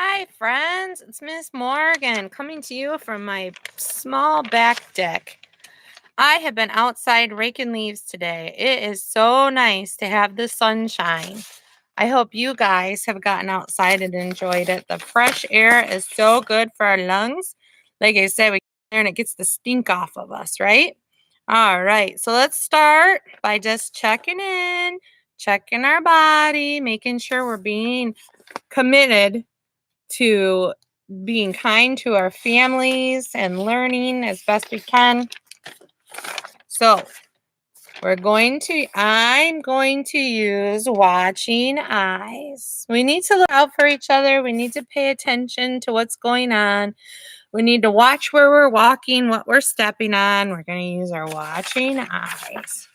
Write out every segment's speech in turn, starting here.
Hi, friends. It's Miss Morgan coming to you from my small back deck. I have been outside raking leaves today. It is so nice to have the sunshine. I hope you guys have gotten outside and enjoyed it. The fresh air is so good for our lungs. Like I said, we get there and it gets the stink off of us, right? All right, so let's start by just checking in, checking our body, making sure we're being committed to being kind to our families and learning as best we can. So I'm going to use watching eyes. We need to look out for each other. We need to pay attention to what's going on. We need to watch where we're walking, what we're stepping on. We're going to use our watching eyes.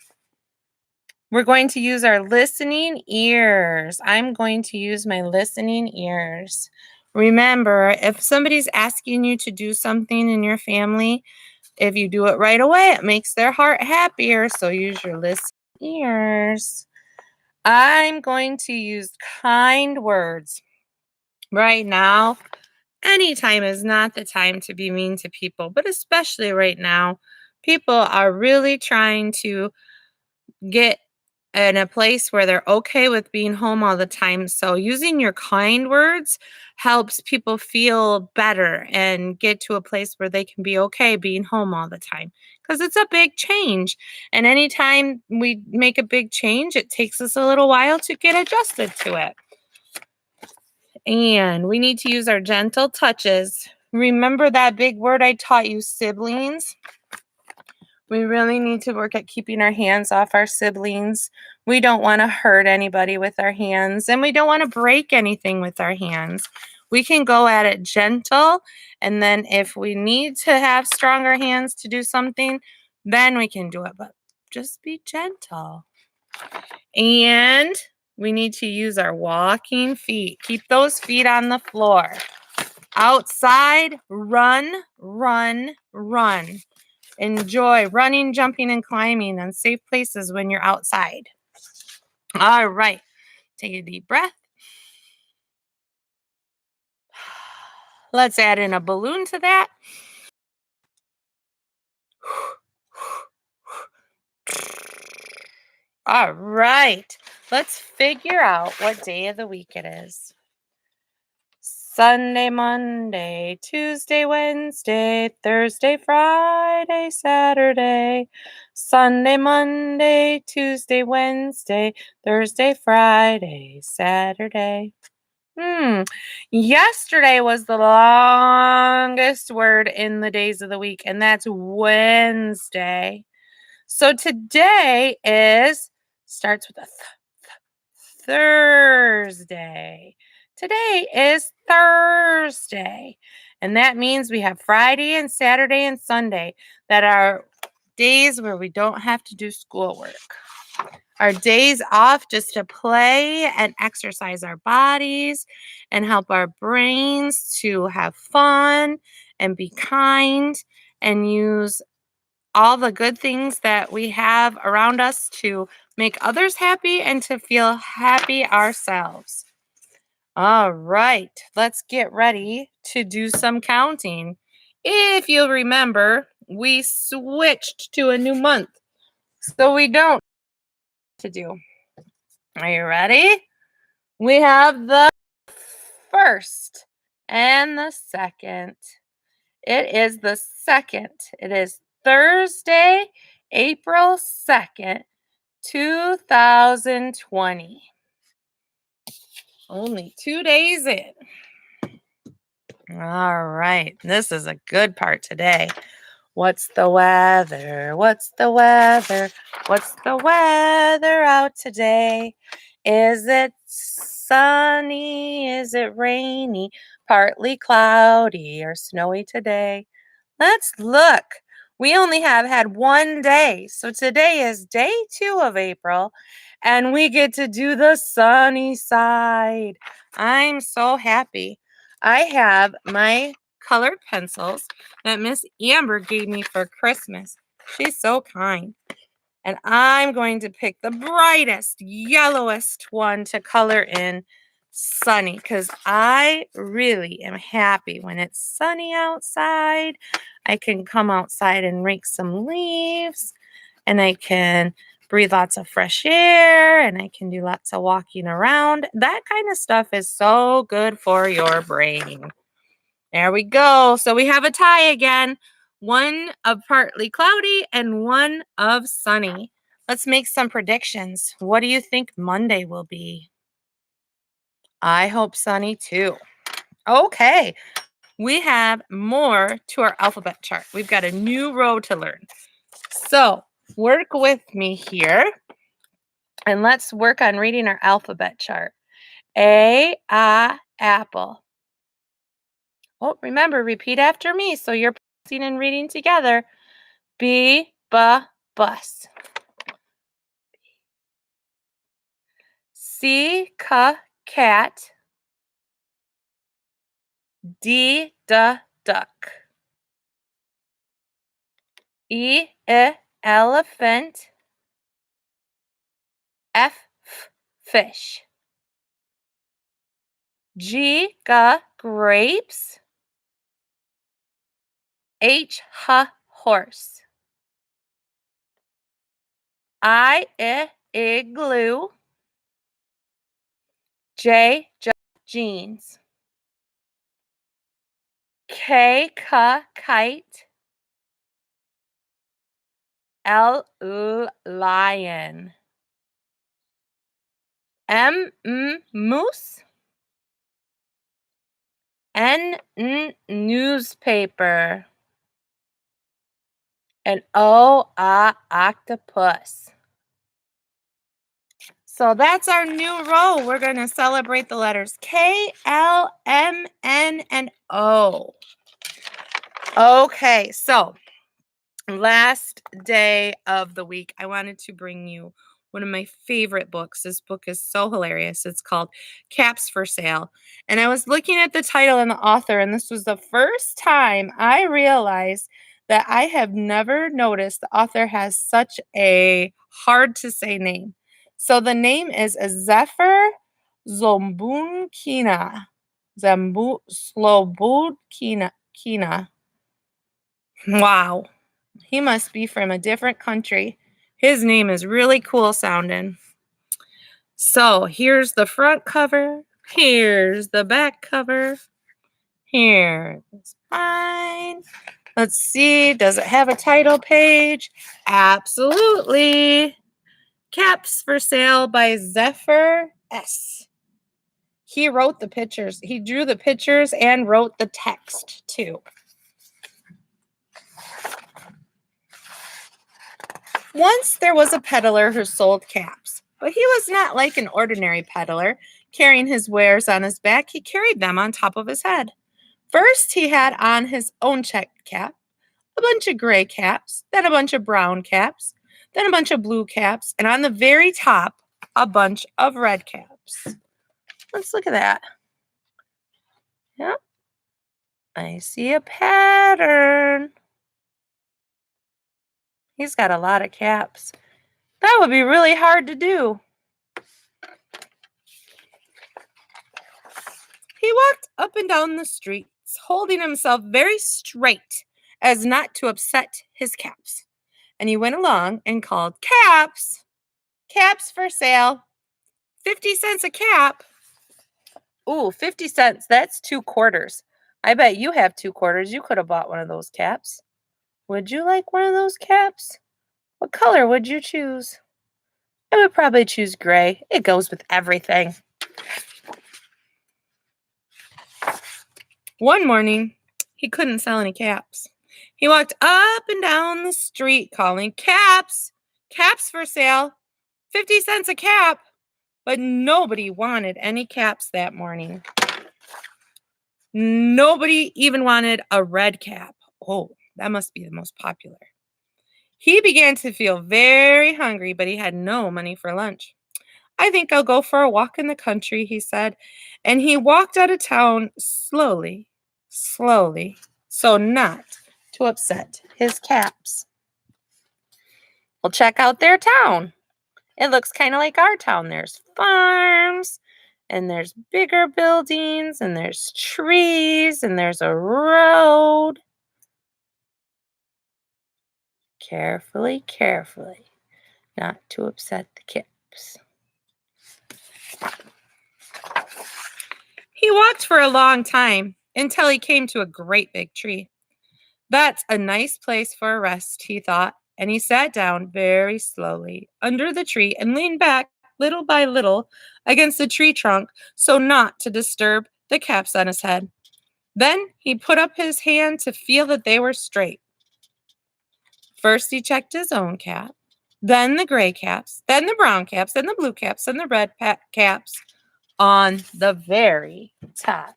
We're going to use our listening ears. I'm going to use my listening ears. Remember, if somebody's asking you to do something in your family, if you do it right away, it makes their heart happier. So use your listening ears. I'm going to use kind words. Right now, anytime is not the time to be mean to people, but especially right now, people are really trying to get in a place where they're okay with being home all the time. So using your kind words helps people feel better and get to a place where they can be okay being home all the time, because it's a big change. And anytime we make a big change, it takes us a little while to get adjusted to it. And we need to use our gentle touches. Remember that big word I taught you, siblings? We really need to work at keeping our hands off our siblings. We don't want to hurt anybody with our hands, and we don't want to break anything with our hands. We can go at it gentle, and then if we need to have stronger hands to do something, then we can do it, but just be gentle. And we need to use our walking feet. Keep those feet on the floor. Outside, run, run, run. Enjoy running, jumping, and climbing on safe places when you're outside. All right. Take a deep breath. Let's add in a balloon to that. All right. Let's figure out what day of the week it is. Sunday, Monday, Tuesday, Wednesday, Thursday, Friday, Saturday. Sunday, Monday, Tuesday, Wednesday, Thursday, Friday, Saturday. Yesterday was the longest word in the days of the week, and that's Wednesday. So today starts with a Thursday. Today is Thursday. And that means we have Friday and Saturday and Sunday that are days where we don't have to do schoolwork. Our days off just to play and exercise our bodies and help our brains to have fun and be kind and use all the good things that we have around us to make others happy and to feel happy ourselves. All right, let's get ready to do some counting. If you'll remember, we switched to a new month, so we don't to do. Are you ready? We have the first and the second. It is the second. It is Thursday, April 2nd, 2020. Only 2 days in. All right. This is a good part today. What's the weather? What's the weather? What's the weather out today? Is it sunny? Is it rainy? Partly cloudy or snowy today? Let's look. We only have had 1 day. So today is day 2 of April, and we get to do the sunny side. I'm so happy. I have my colored pencils that Miss Amber gave me for Christmas. She's so kind. And I'm going to pick the brightest, yellowest one to color in sunny, because I really am happy when it's sunny outside. I can come outside and rake some leaves, and I can breathe lots of fresh air, and I can do lots of walking around. That kind of stuff is so good for your brain. There we go. So we have a tie again. One of partly cloudy and one of sunny. Let's make some predictions. What do you think Monday will be? I hope sunny too. Okay, we have more to our alphabet chart. We've got a new row to learn. So work with me here, and let's work on reading our alphabet chart. A, apple. Oh, remember, repeat after me so you're practicing and reading together. B, bus. C, cat. D, duck. E, elephant. F, fish. G, grapes. H, horse. I, igloo. J, jeans. K, kite. L, lion. M, moose. N, newspaper. And O, octopus. So that's our new row. We're going to celebrate the letters K, L, M, N, and O. Okay, so last day of the week, I wanted to bring you one of my favorite books. This book is so hilarious. It's called Caps for Sale. And I was looking at the title and the author, and this was the first time I realized that I have never noticed the author has such a hard to say name. So the name is Esphyr Slobodkina. Slobodkina. Wow. He must be from a different country. His name is really cool sounding. So here's the front cover. Here's the back cover. Here's mine. Let's see. Does it have a title page? Absolutely. Caps for Sale by Esphyr S. He wrote the pictures. He drew the pictures and wrote the text too. Once there was a peddler who sold caps, but he was not like an ordinary peddler, carrying his wares on his back. He carried them on top of his head. First, he had on his own checked cap, a bunch of gray caps, then a bunch of brown caps, then a bunch of blue caps, and on the very top, a bunch of red caps. Let's look at that. Yep. I see a pattern. He's got a lot of caps. That would be really hard to do. He walked up and down the streets, holding himself very straight as not to upset his caps. And he went along and called, "Caps! Caps for sale! 50 cents a cap." Ooh, 50 cents. That's 2 quarters. I bet you have 2 quarters. You could have bought one of those caps. Would you like one of those caps? What color would you choose? I would probably choose gray. It goes with everything. One morning, he couldn't sell any caps. He walked up and down the street calling, "Caps! Caps for sale! 50 cents a cap!" But nobody wanted any caps that morning. Nobody even wanted a red cap. Oh, that must be the most popular. He began to feel very hungry, but he had no money for lunch. "I think I'll go for a walk in the country," he said. And he walked out of town slowly, so not to upset his caps. Well, check out their town. It looks kind of like our town. There's farms and there's bigger buildings, and there's trees, and there's a road. Carefully, carefully, not to upset the kips. He walked for a long time until he came to a great big tree. That's a nice place for a rest, he thought, and he sat down very slowly under the tree and leaned back little by little against the tree trunk so not to disturb the caps on his head. Then he put up his hand to feel that they were straight. First he checked his own cap, then the gray caps, then the brown caps, then the blue caps, and the red caps on the very top.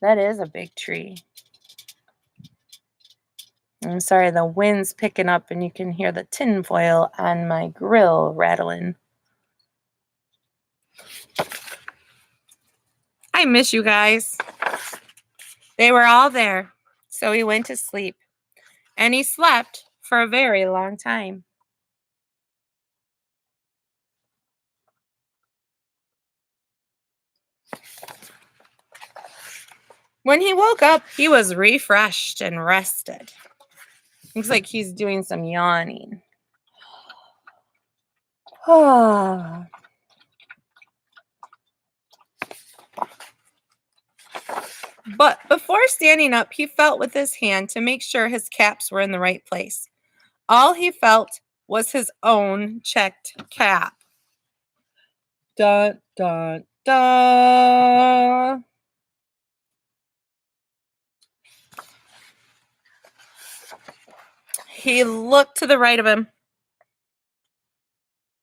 That is a big tree. I'm sorry, the wind's picking up and you can hear the tinfoil on my grill rattling. I miss you guys. They were all there, so he went to sleep. And he slept for a very long time. When he woke up, he was refreshed and rested. Looks like he's doing some yawning. But before standing up, he felt with his hand to make sure his caps were in the right place. All he felt was his own checked cap. Dun, dun, dun. He looked to the right of him.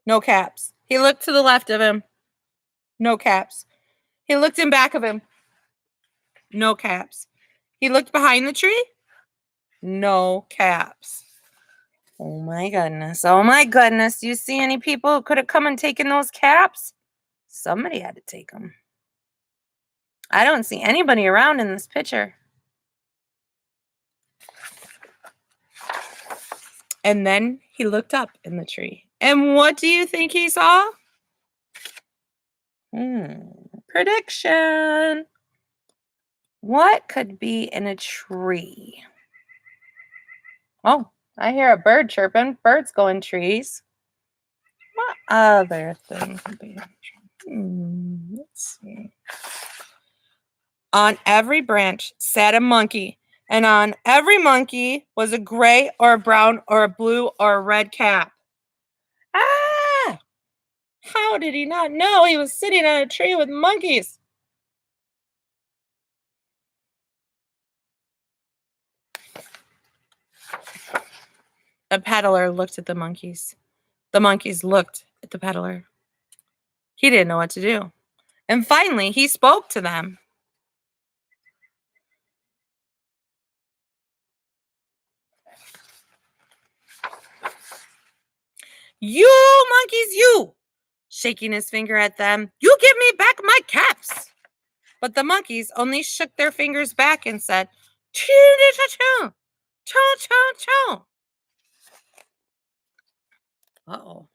No caps. He looked to the left of him. No caps. He looked in back of him. No caps. He looked behind the tree. No caps. Oh my goodness. Oh my goodness. Do you see any people who could have come and taken those caps? Somebody had to take them. I don't see anybody around in this picture. And then he looked up in the tree. And what do you think he saw? Prediction. What could be in a tree? Oh, I hear a bird chirping. Birds go in trees. What other thing could be in a tree? Let's see. On every branch sat a monkey, and on every monkey was a gray or a brown or a blue or a red cap. Ah! How did he not know he was sitting on a tree with monkeys? The peddler looked at the monkeys. The monkeys looked at the peddler. He didn't know what to do. And finally, he spoke to them. You monkeys, you! Shaking his finger at them. You give me back my caps! But the monkeys only shook their fingers back and said, choo-choo-choo, choo-choo-choo. Uh-oh.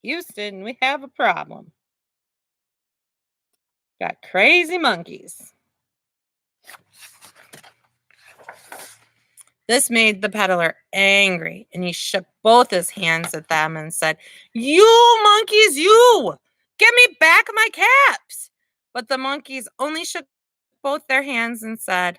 Houston, we have a problem. Got crazy monkeys. This made the peddler angry, and he shook both his hands at them and said, you monkeys, you! Give me back my caps! But the monkeys only shook both their hands and said,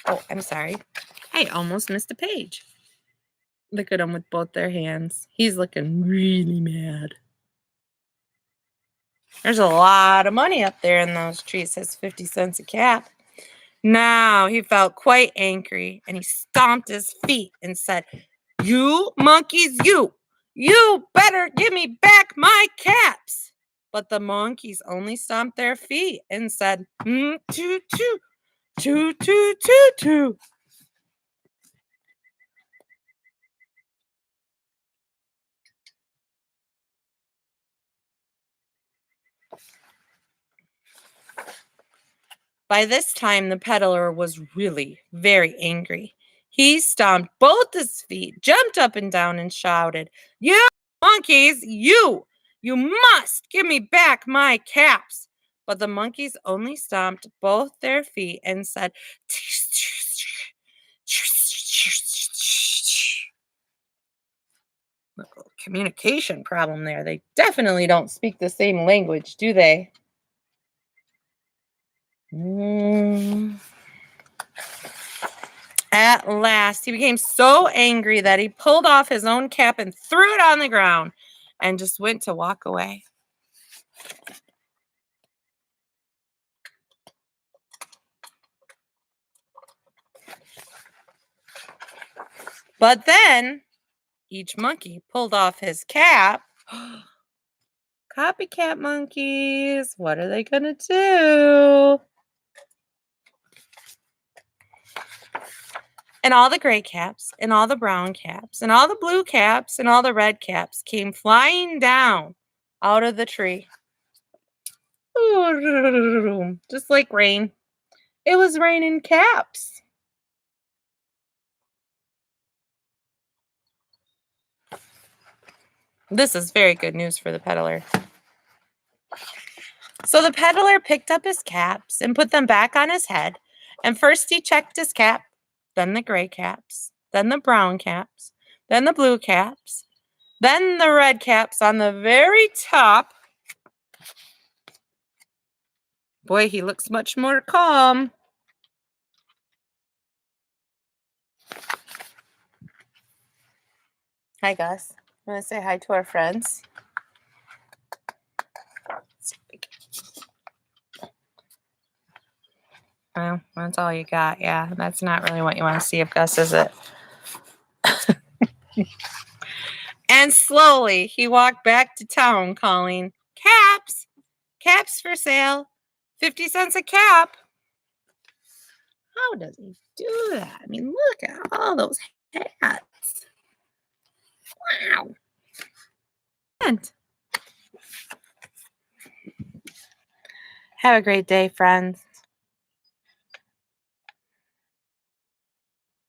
oh, I'm sorry. I almost missed a page. Look at him with both their hands. He's looking really mad. There's a lot of money up there in those trees. It says 50 cents a cap. Now he felt quite angry, and he stomped his feet and said, you monkeys, you better give me back my caps. But the monkeys only stomped their feet and said, toot, toot, toot, toot, toot, toot. By this time, the peddler was really very angry. He stomped both his feet, jumped up and down, and shouted, "You monkeys, you! You must give me back my caps!" But the monkeys only stomped both their feet and said, communication problem there. They definitely don't speak the same language, do they? At last, he became so angry that he pulled off his own cap and threw it on the ground and just went to walk away. But then each monkey pulled off his cap. Copycat monkeys, what are they going to do? And all the gray caps, and all the brown caps, and all the blue caps, and all the red caps came flying down out of the tree. Just like rain. It was raining caps. This is very good news for the peddler. So the peddler picked up his caps and put them back on his head. And first he checked his cap, then the gray caps, then the brown caps, then the blue caps, then the red caps on the very top. Boy, he looks much more calm. Hi, Gus. I'm going to say hi to our friends. Well, that's all you got. Yeah, that's not really what you want to see of Gus, is it? And slowly he walked back to town calling, "Caps! Caps for sale! 50 cents a cap!" How does he do that? I mean, look at all those hats. Wow. And have a great day, friends.